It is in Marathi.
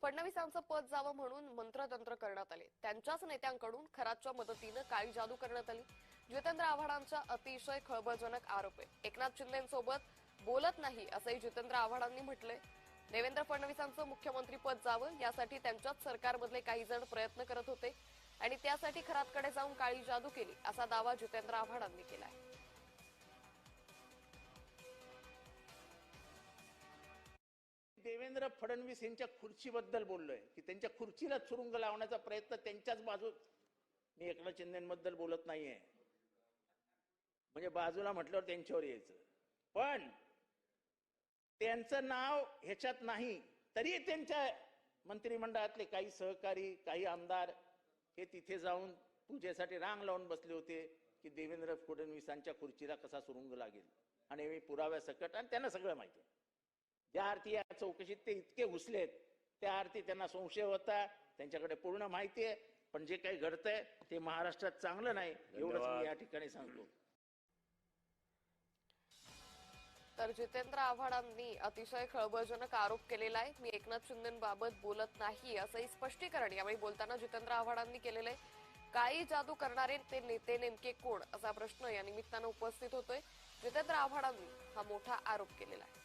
फडणवीसांचं पद जावं म्हणून मंत्रतंत्र करण्यात आले। त्यांच्याच नेत्यांकडून खरातच्या मदतीने काळी जादू करण्यात आली। जितेंद्र आव्हाडांचा अतिशय खळबळजनक आरोप आहे। एकनाथ शिंदेंसोबत बोलत नाही असंही जितेंद्र आव्हाडांनी म्हटलंय। देवेंद्र फडणवीसांचं मुख्यमंत्री पद जावं यासाठी त्यांच्याच सरकारमधले काही जण प्रयत्न करत होते आणि त्यासाठी खरातकडे जाऊन काळी जादू केली असा दावा जितेंद्र आव्हाडांनी केलाय। देवेंद्र फडणवीस यांच्या खुर्चीबद्दल बोललोय की त्यांच्या खुर्चीला सुरुंग लावण्याचा प्रयत्न त्यांच्याच बाजूत। मी एकनाथ शिंदेबद्दल बोलत नाहीये, म्हणजे बाजूला म्हटल्यावर त्यांच्यावर यायचं, पण त्यांचं नाव ह्याच्यात नाही तरी त्यांच्या मंत्रिमंडळातले काही सहकारी काही आमदार हे तिथे जाऊन पूजेसाठी रांग लावून बसले होते की देवेंद्र फडणवीसांच्या खुर्चीला कसा सुरुंग लागेल, आणि मी पुराव्यासकट, आणि त्यांना सगळं माहिती आहे। ज्या अर्थी या चौकशीत ते इतके घुसलेत त्या अर्थी त्यांना संशय होता, त्यांच्याकडे पूर्ण माहिती आहे, पण जे काही घडतंय ते महाराष्ट्रात चांगलं नाही एवढंच मी या ठिकाणी सांगतो। तर जितेंद्र आव्हाडांनी अतिशय खळबळजनक आरोप केलेला आहे। मी एकनाथ शिंदेंबाबत बोलत नाही असंही स्पष्टीकरण यावेळी बोलताना जितेंद्र आव्हाडांनी केलेलं आहे। काळी जादू करणारे ते नेते नेमके कोण असा प्रश्न या निमित्तानं उपस्थित होतोय। जितेंद्र आव्हाडांनी हा मोठा आरोप केलेला आहे।